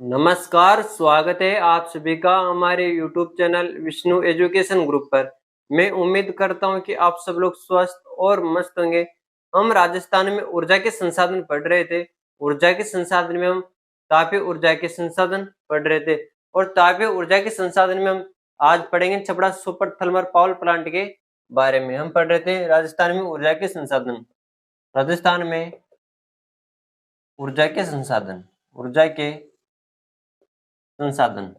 नमस्कार, स्वागत है आप सभी का हमारे YouTube channel Vishnu education group पर। मैं उम्मीद करता हूं कि आप सब लोग स्वस्थ और मस्त होंगे। हम राजस्थान में ऊर्जा के संसाधन पढ़ रहे थे। ऊर्जा के संसाधन में हम तापीय ऊर्जा के संसाधन पढ़ रहे थे और तापीय ऊर्जा के संसाधन में हम आज पढ़ेंगे Chhapra super thermal power plant के बारे में। हम पढ़ रहे थे राजस्थान में ऊर्जा के संसाधन। राजस्थान में ऊर्जा के संसाधन, ऊर्जा के संसाधन,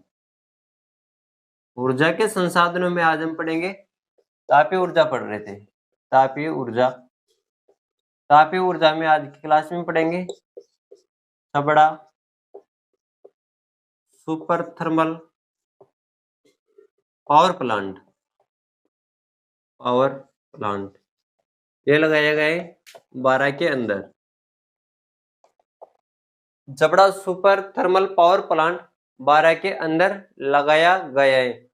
ऊर्जा के संसाधनों में आज हम पढ़ेंगे तापीय ऊर्जा पढ़ रहे थे। तापीय ऊर्जा, तापीय ऊर्जा में आज की क्लास में पढ़ेंगे Chhabra super thermal power plant. Power plant ये लगाया गया है 12 के अंदर। Chhabra super thermal power plant 12 के अंदर लगाया गया है।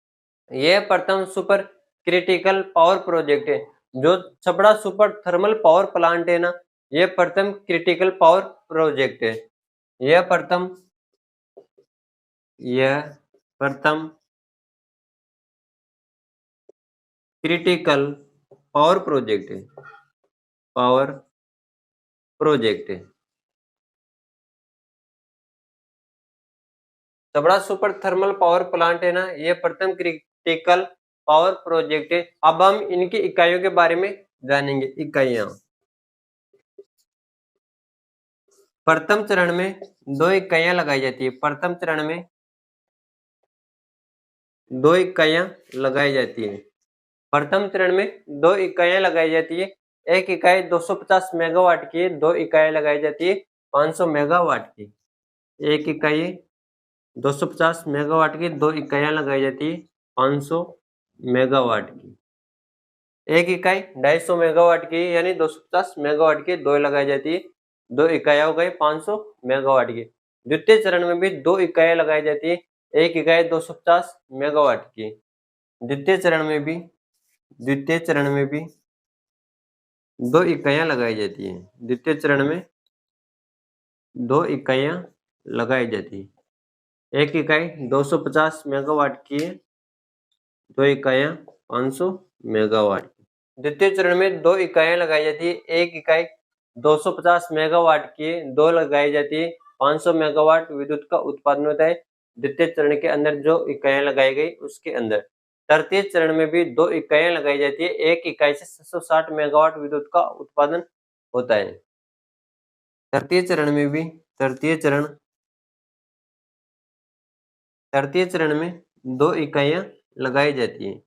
यह प्रथम सुपर क्रिटिकल पावर प्रोजेक्ट है। जो Chhapra super thermal power plant है ना, यह प्रथम क्रिटिकल पावर प्रोजेक्ट है। यह प्रथम क्रिटिकल पावर प्रोजेक्ट है। पावर प्रोजेक्ट है। Chhapra super thermal power plant है ना, यह प्रथम क्रिटिकल पावर प्रोजेक्ट है। अब हम इनकी इकाइयों के बारे में जानेंगे। इकाइयां, प्रथम चरण में 2 इकाइयां लगाई जाती है। प्रथम चरण में 2 इकाइयां लगाई जाती है। प्रथम चरण में 2 इकाइयां लगाई जाती है। एक इकाई 250 मेगावाट की, 2 इकाइयां लगाई जाती है 500 मेगावाट की। एक इकाई 250 मेगावाट की, 2 इकाइयां लगाई जाती है 500 मेगावाट की। एक इकाई 250 मेगावाट की यानी 250 मेगावाट की 2 लगाई जाती है, 2 इकाइयां हो गई 500 मेगावाट की। द्वितीय चरण में भी 2 इकाइयां लगाई जाती है। एक इकाई 250 मेगावाट की। द्वितीय चरण में भी 2 इकाइयां लगाई जाती है। द्वितीय चरण में 2 इकाइयां लगाई जाती है। एक इकाई 250 मेगावाट की है, 2 इकाइयां 500 मेगावाट की। द्वितीय चरण में 2 इकाइयां लगाई जाती है। एक इकाई 250 मेगावाट की, 2 लगाई जाती है 500 मेगावाट विद्युत का उत्पादन होता है। द्वितीय चरण के अंदर जो इकाइयां लगाई गई उसके अंदर। तृतीय चरण में भी 2 इकाइयां लगाई जाती है। एक इकाई से 760 मेगावाट विद्युत का उत्पादन होता है। तृतीय चरण में 2 इकाइयां लगाई जाती है।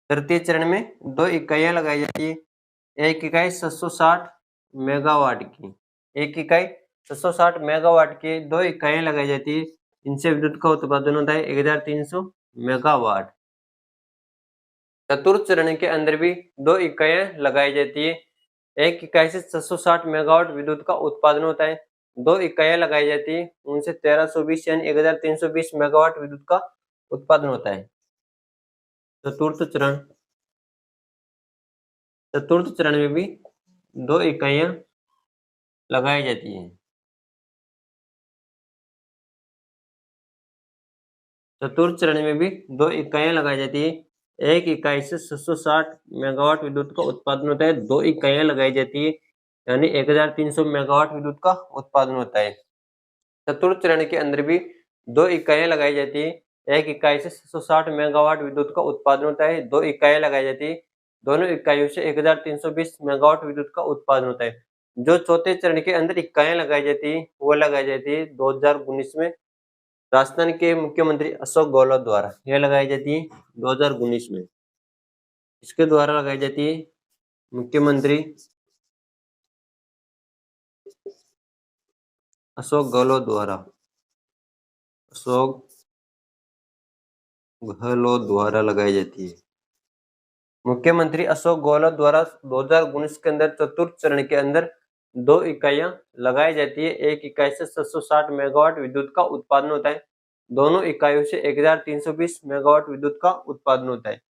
तृतीय चरण में 2 इकाइयां लगाई जाती है। एक इकाई 760 मेगावाट की, एक इकाई 760 मेगावाट की 2 इकाइयां लगाई जाती है। इनसे विद्युत का उत्पादन होता है 1300 मेगावाट। चतुर्थ चरण के अंदर भी 2 इकाइयां लगाई जाती है। एक इकाई से 760 मेगावाट विद्युत का उत्पादन होता है। 2 इकाइयां लगाई जाती है, उनसे 1320 यानी 1320 मेगावाट विद्युत का उत्पादन होता है। चतुर्थ चरण में भी 2 इकाइयां लगाई जाती है। चतुर्थ चरण में भी 2 इकाइयां लगाई जाती है। एक इकाई से 760 मेगावाट विद्युत का उत्पादन होता है। 2 इकाइयां लगाई जाती है यानी 1300 मेगावाट विद्युत का उत्पादन होता है। चतुर्थ चरण के अंदर भी 2 इकाइयां लगाई जाती है। एक इकाई से 760 मेगावाट विद्युत का उत्पादन होता है। 2 इकाइयां लगाई जाती है। दोनों इकाइयों से 1320 मेगावाट विद्युत का उत्पादन होता है। जो चौथे चरण के अंदर इकाइयां लगाई जाती है वो लगाई जाती है 2019 में राजस्थान के मुख्यमंत्री अशोक गहलोत द्वारा। यह लगाई जाती है 2019 में। इसके द्वारा लगाई जाती है मुख्यमंत्री अशोक गहलोत द्वारा। अशोक गहलोत द्वारा लगाई जाती है। मुख्यमंत्री अशोक गहलोत द्वारा 2019 के अंदर चतुर्थ चरण के अंदर 2 इकाइयां लगाई जाती है। एक इकाई से 760 मेगावाट विद्युत का उत्पादन होता है। दोनों इकाइयों से 1320 मेगावाट विद्युत का उत्पादन होता है।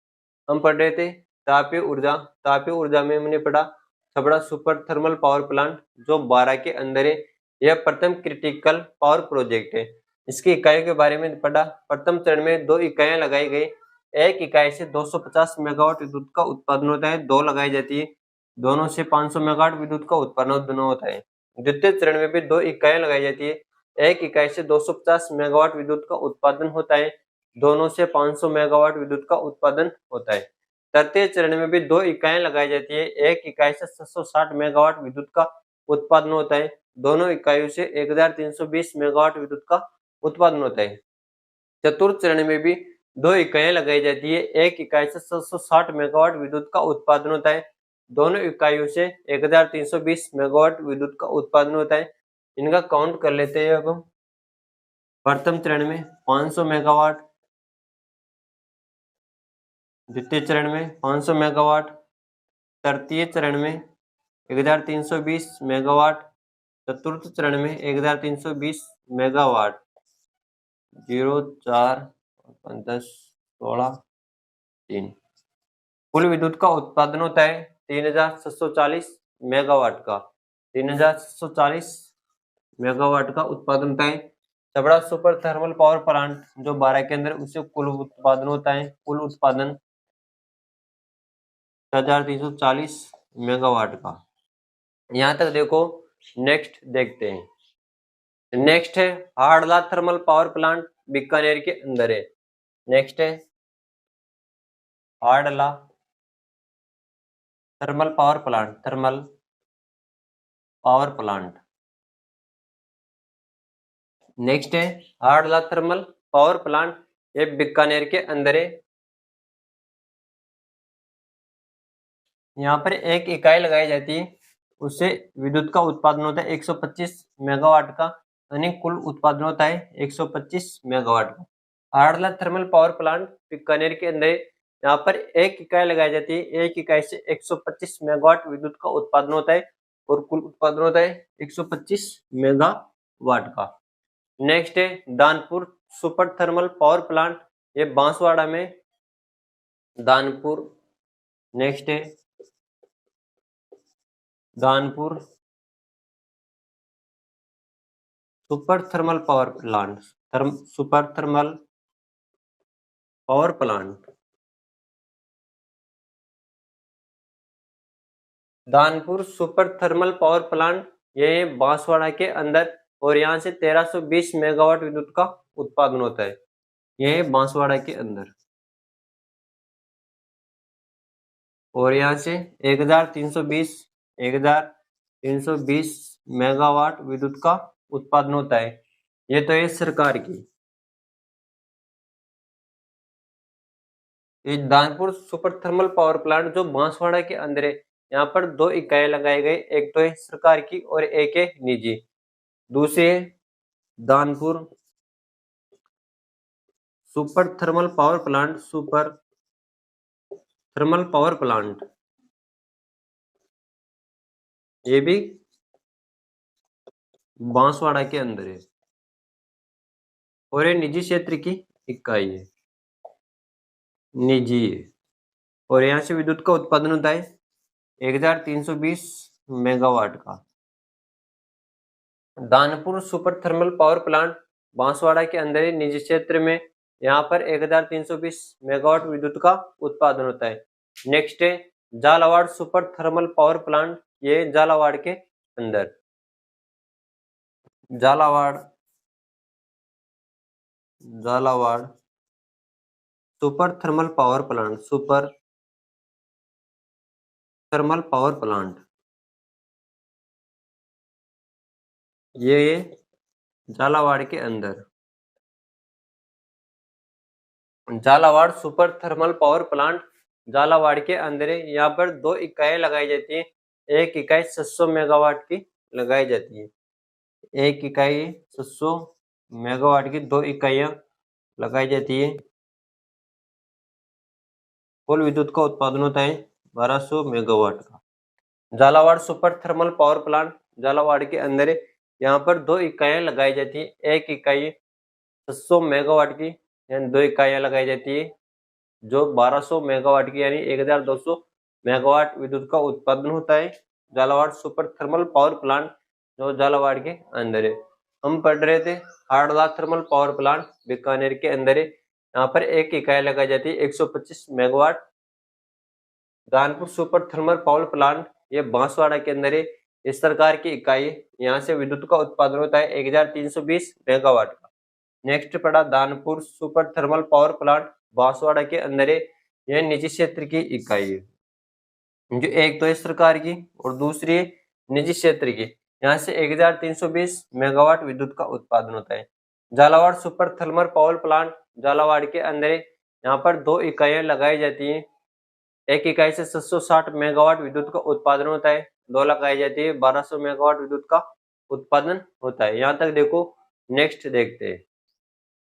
हम पढ़ रहे थे तापीय ऊर्जा। तापीय ऊर्जा में हमने पढ़ा Chhabra super thermal power plant जो 12 के अंदर है। यह प्रथम क्रिटिकल पावर प्रोजेक्ट है। इसकी इकाइयों के बारे में पढ़ा। प्रथम चरण में 2 इकाइयां लगाई गई। एक इकाई से 250 मेगावाट विद्युत का उत्पादन होता है, 2 लगाई जाती है, दोनों से 500 मेगावाट विद्युत का उत्पादन होता है। द्वितीय चरण में भी 2 इकाइयां लगाई जाती है। एक इकाई से 250 मेगावाट विद्युत का उत्पादन होता है, दोनों से 500 मेगावाट विद्युत का उत्पादन होता है। तृतीय चरण में भी 2 इकाइयां लगाई जाती है। एक इकाई से 760 मेगावाट विद्युत का उत्पादन होता है, दोनों इकाइयों से 1320 मेगावाट विद्युत का उत्पादन होता है। चतुर्थ चरण में भी 2 इकाइयां लगाई जाती है। एक इकाई से 760 मेगावाट विद्युत का उत्पादन होता है, दोनों इकाइयों से 1320 मेगावाट विद्युत का उत्पादन होता है। इनका काउंट कर लेते हैं अब हम। प्रथम चरण में 500 मेगावाट, द्वितीय चरण में 500 मेगावाट, तृतीय चरण में 1320 मेगावाट, चतुर्थ चरण में 1320 मेगावाट। 0 4 10 16 3 कुल विद्युत का उत्पादन होता है 3740 मेगावाट का। 3740 मेगावाट का उत्पादन होता है। Chhabra super thermal power plant जो 12 के अंदर, उससे कुल उत्पादन होता है, कुल उत्पादन 6340 मेगावाट का। यहाँ तक देखो। नेक्स्ट देखते हैं। नेक्स्ट है Hadla thermal power plant, Bikaner के अंदर है। नेक्स्ट है Hadla thermal power plant, thermal power plant. Next है हाड़ला थर्मल पावर प्लांट, ये बीकानेर के अंदर है। यहाँ पर एक इकाई लगाई जाती है, उससे विद्युत का उत्पादन होता है 125 मेगावाट का, यानी कुल उत्पादन होता है 125 मेगावाट का। हाड़ला थर्मल पावर प्लांट बीकानेर के अंदर, यहाँ पर एक इकाई लगाई जाती है। एक इकाई से 125 मेगावाट विद्युत का उत्पादन होता है और कुल उत्पादन होता है 125 मेगावाट का। नेक्स्ट है Danpur super thermal power plant, ये बांसवाड़ा में, दानपुर। नेक्स्ट है Danpur super thermal power plant, super thermal power plant, Danpur super thermal power plant, ये बांसवाड़ा के अंदर, और यहाँ से 1320 मेगावाट विद्युत का उत्पादन होता है, ये बांसवाड़ा के अंदर। और यहाँ से 1320 मेगावाट विद्युत का उत्पादन होता है। ये तो है सरकार की। ये Danpur super thermal power plant जो बांसवाड़ा के अंदर है, यहाँ पर 2 इकाइयां लगाई गई, एक तो है सरकार की और एक है निजी। दूसरी है Danpur super thermal power plant, super thermal power plant, ये भी बांसवाड़ा के अंदर है और ये निजी क्षेत्र की इकाई है, निजी है। और यहाँ से विद्युत का उत्पादन होता है 1320 मेगावाट का। Danpur super thermal power plant Banswara के अंदर निजी क्षेत्र में, यहाँ पर 1320 मेगावाट विद्युत का उत्पादन होता है। नेक्स्ट है Jhalawar super thermal power plant, ये झालावाड़ के अंदर, Jhalawar super thermal power plant, super thermal power plant, ये झालावाड़ के अंदर। Jhalawar super thermal power plant Jhalawar के अंदर है। यहाँ पर 2 इकाइयां लगाई जाती है। एक इकाई 700 मेगावाट की लगाई जाती है, एक इकाई 700 मेगावाट की 2 इकाइयां लगाई जाती है। कुल विद्युत का उत्पादन होता है 1200 मेगावाट का। Jhalawar super thermal power plant Jhalawar के अंदर है। यहाँ पर 2 इकाइयां लगाई जाती है। एक इकाई 700 मेगावाट की, यानी 2 इकाइयां लगाई जाती है जो 1200 मेगावाट की, यानी 1200 मेगावाट विद्युत का उत्पादन होता है Jhalawar super thermal power plant जो झालावाड़ के अंदर है। हम पढ़ रहे थे हाड़ला थर्मल पावर प्लांट बीकानेर के अंदर है। यहाँ पर एक इकाई लगाई जाती है 125 megawatt. Danpur super thermal power plant ये बांसवाड़ा के अंदर है। इस प्रकार की इकाई है। यहाँ से विद्युत का उत्पादन होता है 1320 मेगावाट का। नेक्स्ट पड़ा Danpur super thermal power plant Banswara के अंदर है। यह निजी क्षेत्र की इकाई है, जो एक तो है सरकार की और दूसरी है निजी क्षेत्र की। यहाँ से 1320 मेगावाट विद्युत का उत्पादन होता है। Jhalawar super thermal power plant Jhalawar के अंदर है। यहाँ पर दो इकाइयां लगाई जाती हैं। एक इकाई से 760 मेगावाट विद्युत का उत्पादन होता है। दो लगाई जाती है 1200 मेगावाट विद्युत का उत्पादन होता है। यहाँ तक देखो। नेक्स्ट देखते हैं।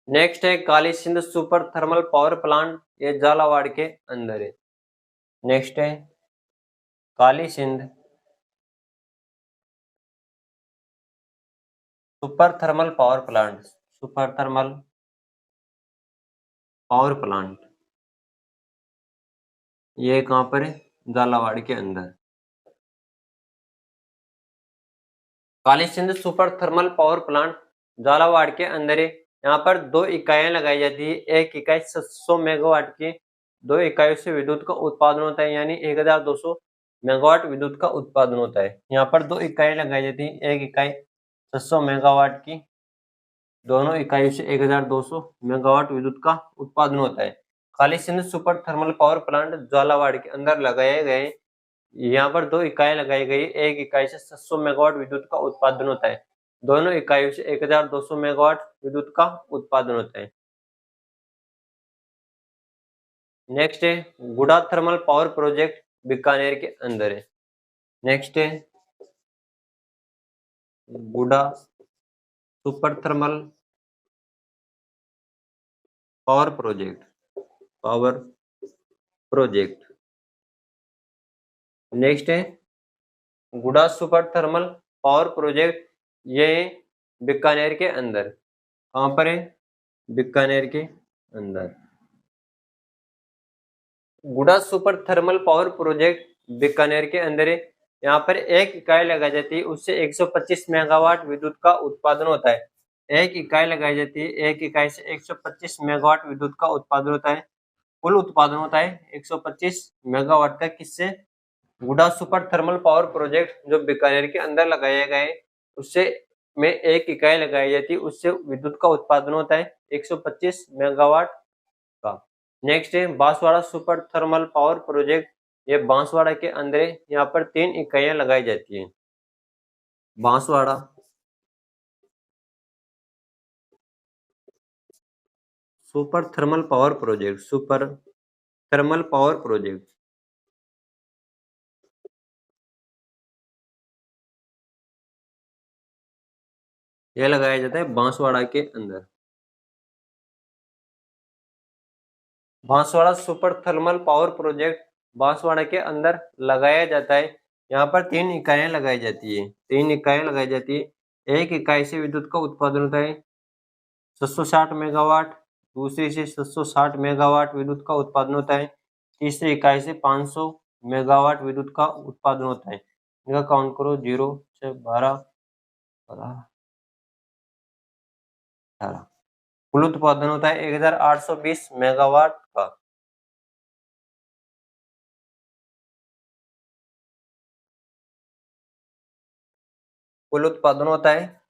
नेक्स्ट है Kali Sindh super thermal power plant, ये झालावाड़ के अंदर है। नेक्स्ट है Kali Sindh super thermal power plant. Super thermal power plant ये कहां पर है? झालावाड़ के अंदर। Kali Sindh super thermal power plant Jhalawar के अंदर है। यहाँ पर दो इकाइयां लगाई जाती है। एक इकाई 700 मेगावाट की, दो इकाइयों से विद्युत का उत्पादन होता है, यानी 1200 मेगावाट विद्युत का उत्पादन होता है। यहाँ पर दो इकाइयां लगाई जाती है। एक इकाई 700 मेगावाट की, दोनों इकाइयों से 1200 मेगावाट विद्युत का उत्पादन होता है। Kali Sindh super thermal power plant Jhalawar के अंदर लगाए गए। यहाँ पर दो इकाई लगाई गई। एक इकाई से 700 मेगावाट विद्युत का उत्पादन होता है, दोनों इकाइयों से 1200 मेगावाट विद्युत का उत्पादन होता है। नेक्स्ट है गुड़ा थर्मल पावर प्रोजेक्ट बीकानेर के अंदर है। नेक्स्ट है गुड़ा super thermal power project. Next है गुड़ा सुपर थर्मल पावर प्रोजेक्ट, ये बीकानेर के अंदर। कहां पर है? बीकानेर के अंदर। गुड़ा super thermal power project Bikaner के अंदर है। यहाँ पर एक इकाई लगाई जाती है, उससे 125 मेगावाट विद्युत का उत्पादन होता है। एक इकाई लगाई जाती है, एक इकाई से 125 मेगावाट विद्युत का उत्पादन होता है। कुल उत्पादन होता है 125 मेगावाट का। किससे? गुड़ा सुपर थर्मल पावर प्रोजेक्ट जो बीकानेर के अंदर लगाया गया है, उससे में एक इकाई लगाई जाती है, उससे विद्युत का उत्पादन होता है 125 मेगावाट का। नेक्स्ट है Banswara super thermal power project, ये बांसवाड़ा के अंदर है। यहाँ पर 3 इकाइयां लगाई जाती हैं। Banswara super thermal power project ये लगाया जाता है बांसवाड़ा के अंदर। Banswara super thermal power project Banswara के अंदर लगाया जाता है। यहाँ पर 3 इकाइयां लगाई जाती है। 3 इकाइयां लगाई जाती है। एक इकाई से विद्युत का उत्पादन होता है 760 मेगावाट, दूसरी से 760 मेगावाट विद्युत का उत्पादन होता है, तीसरी इकाई से 500 मेगावाट विद्युत का उत्पादन होता है। इनका काउंट करो 0 से 12 18। कुल उत्पादन होता है 1820 मेगावाट का। कुल उत्पादन होता है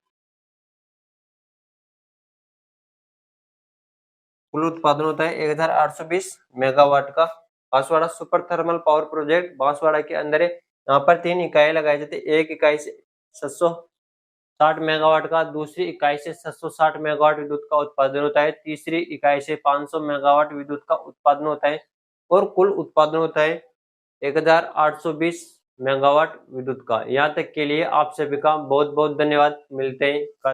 1820 मेगावाट का। Banswara super thermal power project Banswara के अंदर है। यहाँ पर 3 इकाई लगाई जाती है। एक इकाई से 760 मेगावाट का, दूसरी इकाई से 760 मेगावाट विद्युत का उत्पादन होता है, तीसरी इकाई से 500 मेगावाट विद्युत का उत्पादन होता है, और कुल उत्पादन होता है 1820 मेगावाट विद्युत का। यहाँ तक के लिए आप सभी का बहुत बहुत धन्यवाद। मिलते हैं।